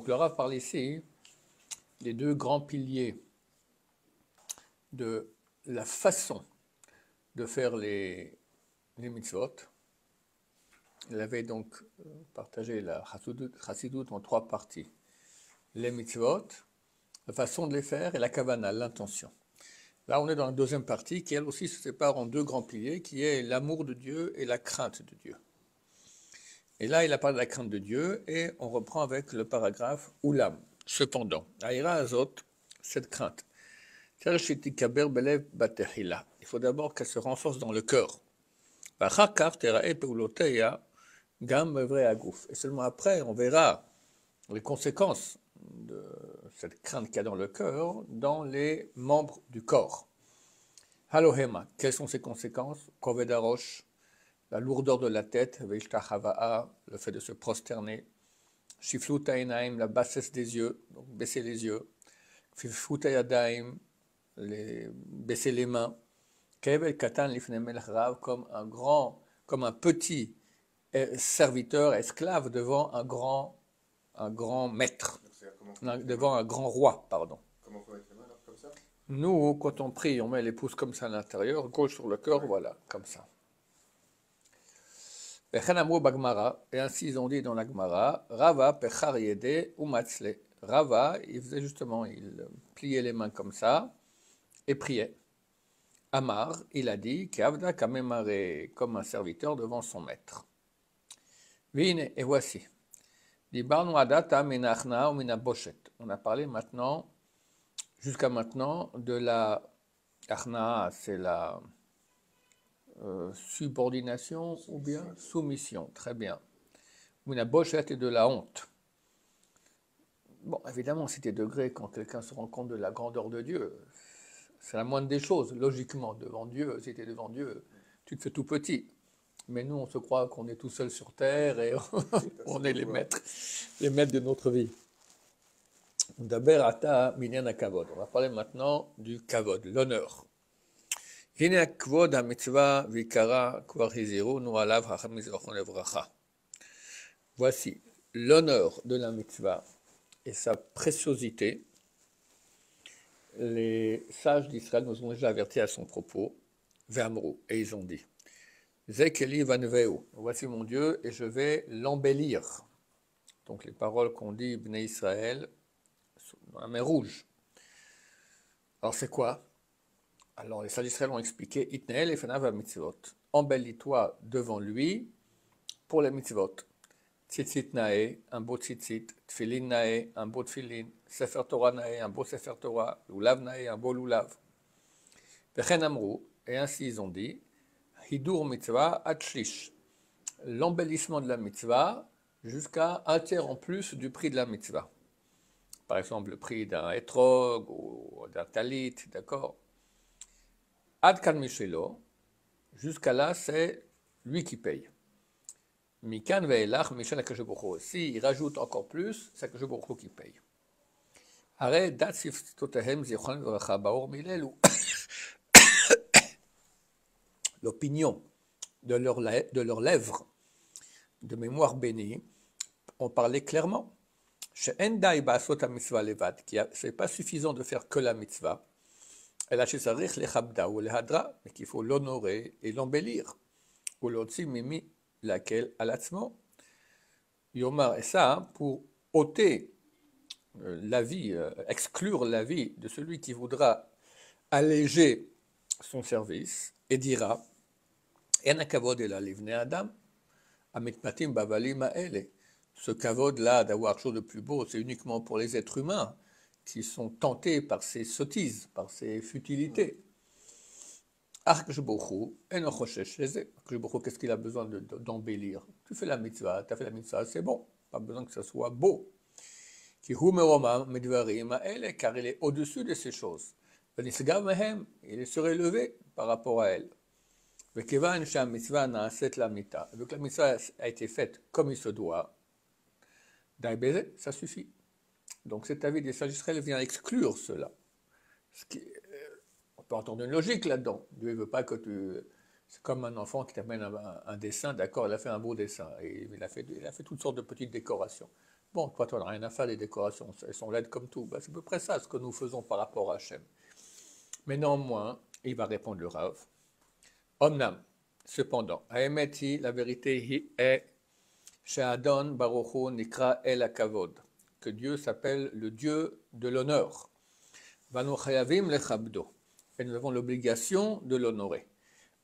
le Rav parle ici des deux grands piliers de la façon de faire les mitzvot. Il avait donc partagé la Chassidut en trois parties. Les mitzvot, la façon de les faire et la kavana, l'intention. Là, on est dans la deuxième partie qui, elle aussi, se sépare en deux grands piliers, qui est l'amour de Dieu et la crainte de Dieu. Et là, il a parlé de la crainte de Dieu, et on reprend avec le paragraphe « Oulam ». Cependant, Aïra Azot, cette crainte, il faut d'abord qu'elle se renforce dans le cœur. Et seulement après, on verra les conséquences de cette crainte qu'il y a dans le cœur dans les membres du corps. Halohema, quelles sont ces conséquences? Kovedarosh, la lourdeur de la tête, Veishtachava'a, le fait de se prosterner, Shiflutainaim, la bassesse des yeux, donc baisser les yeux, Fifutayadaim, baisser les mains, Kevel Katan Lifne Melech Rav, comme un petit serviteur, esclave devant un grand maître, devant un grand roi, pardon. Comment faut mettre les mains alors, comme ça? Nous, quand on prie, on met les pouces comme ça à l'intérieur, gauche sur le cœur, voilà, comme ça. Et ainsi ils ont dit dans la Gemara, Rava pechar yede umatzle. Rava, il faisait justement, il pliait les mains comme ça et priait. Amar, il a dit, Keavda kamemare, comme un serviteur devant son maître. Vine, et voici. Dibarnu adata minachna ou minaboshet. On a parlé maintenant, jusqu'à maintenant, de la achna, c'est la subordination ou bien soumission, très bien. Minaboshet est de la honte. Bon, évidemment, c'est des degrés quand quelqu'un se rend compte de la grandeur de Dieu. C'est la moindre des choses, logiquement, devant Dieu. Si tu es devant Dieu, tu te fais tout petit. Mais nous, on se croit qu'on est tout seul sur terre et on est les maîtres de notre vie. Daber ata minyan kavod. On va parler maintenant du kavod, l'honneur. Hine kvod ha-mitzvah vikara kvar hiziru nu alav hacham mizrachon levracha. Voici l'honneur de la mitzvah et sa préciosité. Les sages d'Israël nous ont déjà avertis à son propos, Ve'amru, et ils ont dit, Zekeli vanveu, voici mon Dieu et je vais l'embellir. Donc les paroles qu'on dit Bnei Israël dans la mer Rouge. Alors c'est quoi? Alors les sages d'Israël ont expliqué, Itneel efanav ha-mitzvot, embellis-toi devant lui pour les mitzvot. Tzitzit nae, un beau tzitzit, tfilin nae, un beau tfilin, sefer Torah nae, un beau sefer Torah, lulav nae, un beau lulav. Vechen amru, et ainsi ils ont dit, hidur mitzvah ad shlish, l'embellissement de la mitzvah jusqu'à un tiers en plus du prix de la mitzvah. Par exemple, le prix d'un etrog ou d'un talit, d'accord? Ad kan mishelo, jusqu'à là, c'est lui qui paye. Mikan ve'elach mishel HaKadosh Baruch Hu. Si il rajoute encore plus, c'est HaKadosh Baruch Hu qui paye. Hare dat siftotehem zichron v'racha baor milelu. L'opinion de leurs lèvres, de mémoire bénie, on parlait clairement. She'en dai ba'asot ha-mitzvah levad, ce n'est pas suffisant de faire que la mitzvah. Ela shetzarich lechabda ou lehadra, mais qu'il faut l'honorer et l'embellir. Ou l'otzi mimi laquelle à l'atzmo. Yomar, et ça, pour ôter la vie, exclure la vie de celui qui voudra alléger son service, et dira, En hakavod ela livnei adam, amitmatim bavalim ha'ele. Ce kavod-là, d'avoir quelque chose de plus beau, c'est uniquement pour les êtres humains qui sont tentés par ces sottises, par ces futilités. Qu'est-ce qu'il a besoin d'embellir? Tu fais la mitzvah, tu as fait la mitzvah, c'est bon, pas besoin que ça soit beau. Car il est au-dessus de ces choses. Il est surélevé par rapport à elle. Vu que la mitzvah a été faite comme il se doit, ça suffit. Donc cet avis des sages d'Israël vient exclure cela. On peut entendre une logique là-dedans. Dieu ne veut pas que tu... C'est comme un enfant qui t'amène un dessin, d'accord, il a fait un beau dessin, et il a fait toutes sortes de petites décorations. Bon, toi, tu n'as rien à faire, les décorations, elles sont laides comme tout. Ben, c'est à peu près ça ce que nous faisons par rapport à Hachem. Mais néanmoins, il va répondre le Rav. Omnam, cependant, Haemeti, la vérité est She'adon Baruchu Nikra El Akavod, que Dieu s'appelle le Dieu de l'honneur. Vanu Chayavim Lechabdo, et nous avons l'obligation de l'honorer.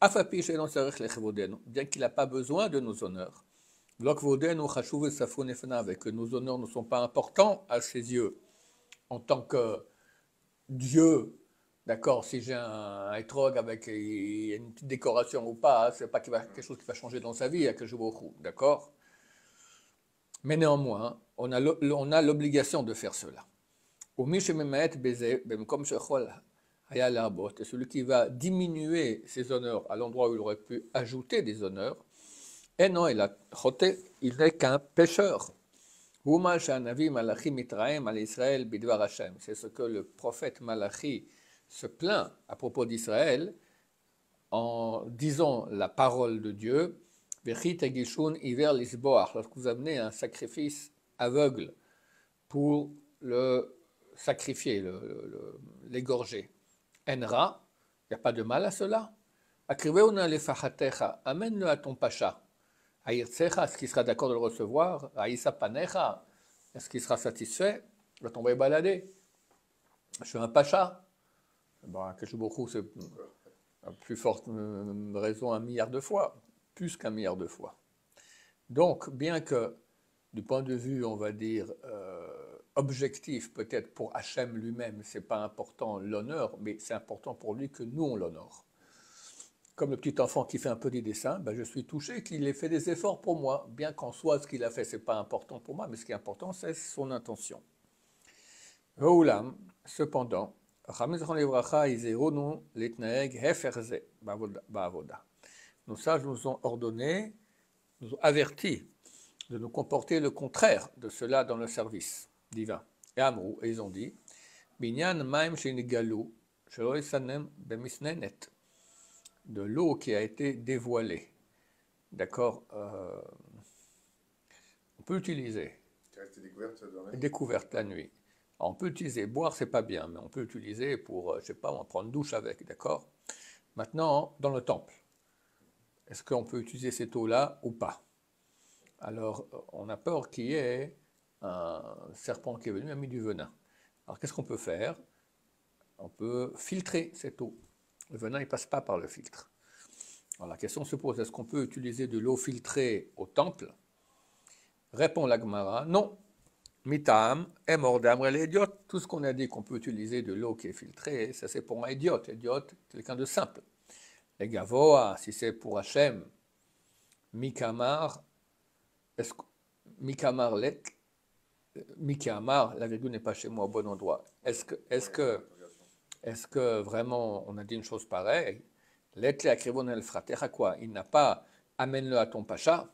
Afapi She'lon Tzarech Lechvodenu, bien qu'il n'a pas besoin de nos honneurs. Lokvodenu Chashuv Safun Efnav, et que nos honneurs ne sont pas importants à ses yeux en tant que Dieu. D'accord, si j'ai un étrog avec une petite décoration ou pas, c'est pas quelque chose qui va changer dans sa vie, avec le Joubochou, d'accord? Mais néanmoins, on a l'obligation de faire cela. Et celui qui va diminuer ses honneurs à l'endroit où il aurait pu ajouter des honneurs, et non, il n'est qu'un pécheur. C'est ce que le prophète Malachi se plaint à propos d'Israël en disant la parole de Dieu. Lorsque vous amenez un sacrifice aveugle pour le sacrifier, l'égorger, Enra, il n'y a pas de mal à cela. Amène-le à ton pacha. Est-ce qu'il sera d'accord de le recevoir? Est-ce qu'il sera satisfait? Il va tomber balader. Je suis un pacha. Bon, c'est à plus forte raison 1 milliard de fois, plus qu'1 milliard de fois. Donc, bien que du point de vue, on va dire, objectif, peut-être pour Hachem lui-même, c'est pas important l'honneur, mais c'est important pour lui que nous on l'honore. Comme le petit enfant qui fait un petit dessin, ben je suis touché qu'il ait fait des efforts pour moi, bien qu'en soi ce qu'il a fait c'est pas important pour moi, mais ce qui est important c'est son intention. Cependant, nos sages nous ont ordonné, nous ont avertis de nous comporter le contraire de cela dans le service divin. Et Amrou, et ils ont dit, Binyan maim shenigalu, shelo yisanem bemisnenet, de l'eau qui a été dévoilée. D'accord, on peut utiliser. Qui a été découverte la nuit. Alors, on peut utiliser, boire c'est pas bien, mais on peut utiliser pour, je sais pas, on va prendre douche avec, d'accord? Maintenant, dans le temple, est-ce qu'on peut utiliser cette eau-là ou pas? Alors, on a peur qu'il y ait un serpent qui est venu et a mis du venin. Alors, qu'est-ce qu'on peut faire? On peut filtrer cette eau. Le venin, il ne passe pas par le filtre. Alors, la question se pose, est-ce qu'on peut utiliser de l'eau filtrée au temple? Répond la Gemara, non. Mitam, emordam, l'idiot. Tout ce qu'on a dit qu'on peut utiliser de l'eau qui est filtrée, ça c'est pour un idiote. Idiote, quelqu'un de simple. Les gavoa, si c'est pour Hachem, mikamar, mikamar let, mikamar, la virgule n'est pas chez moi au bon endroit. Est-ce que vraiment on a dit une chose pareille? Let le akrivon el frater, à quoi? Il n'a pas amène-le à ton pacha?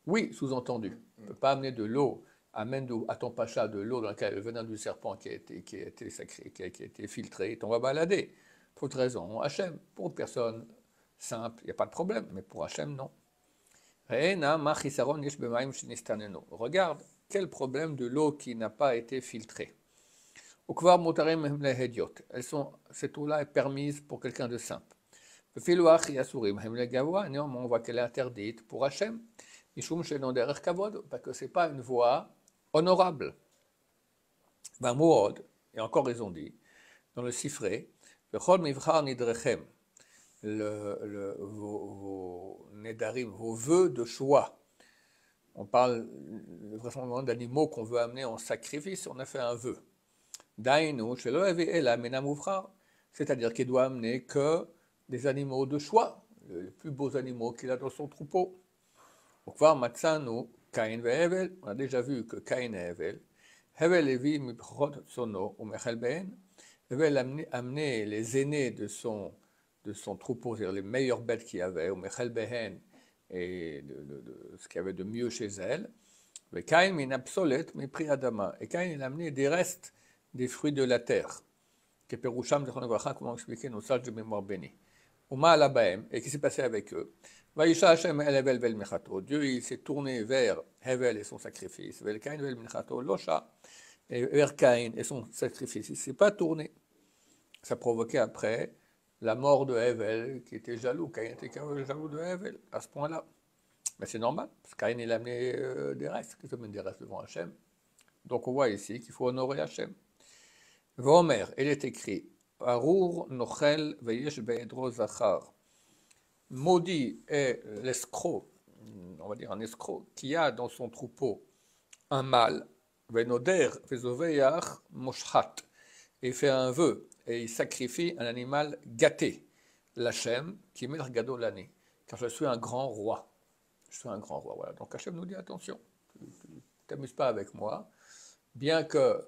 Oui, sous-entendu. On ne peut pas amener de l'eau, amène à ton pacha de l'eau dans laquelle le venin du serpent qui a été filtré, et on va balader. Pour toute raison, Hachem, pour une personne simple, il n'y a pas de problème, mais pour Hachem, non. Regarde, quel problème de l'eau qui n'a pas été filtrée. Cette eau-là est permise pour quelqu'un de simple. Néanmoins, on voit qu'elle est interdite pour Hachem. Parce que ce n'est pas une voie honorable. Et encore ils ont dit, dans le Sifré, vos nedarim, vos vœux de choix. On parle vraisemblablement d'animaux qu'on veut amener en sacrifice, on a fait un vœu. C'est-à-dire qu'il doit amener que des animaux de choix, les plus beaux animaux qu'il a dans son troupeau. On a déjà vu que Caïn et Hevel, Hevel amenait les aînés de son troupeau, c'est-à-dire les meilleures bêtes qu'il y avait, et ce qu'il y avait de mieux chez elle. Et Caïn il amenait des restes des fruits de la terre. Comment expliquer nos sages de mémoire bénie. Uma alabaem, et qui s'est passé avec eux. Vaïsha Hashem el Hevel vel Mechato. Dieu il s'est tourné vers Hevel et son sacrifice, vel Kain vel Mechato, Losha, et vers Kain et son sacrifice. Il ne s'est pas tourné. Ça provoquait après la mort de Hevel, qui était jaloux. Kain était jaloux de Hevel, à ce point-là. Mais c'est normal, parce que Kain il a amené des restes, qui amène des restes devant Hashem. Donc on voit ici qu'il faut honorer Hashem. Vomer, il est écrit, Arur nochel veyesh be'edro zachar. Maudit est l'escroc, on va dire un escroc, qui a dans son troupeau un mâle, venoder vezoveyach moshhat, et il fait un vœu, et il sacrifie un animal gâté, l'Hachem, qui met le l'année, car je suis un grand roi. Je suis un grand roi, voilà. Donc Hachem nous dit attention, ne t'amuse pas avec moi, bien que,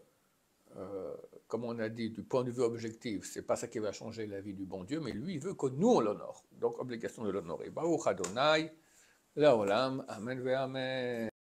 comme on a dit, du point de vue objectif, c'est pas ça qui va changer la vie du bon Dieu, mais lui, il veut que nous, on l'honore. Donc, obligation de l'honorer. Baruch Adonai, Laolam, Amen ve Amen.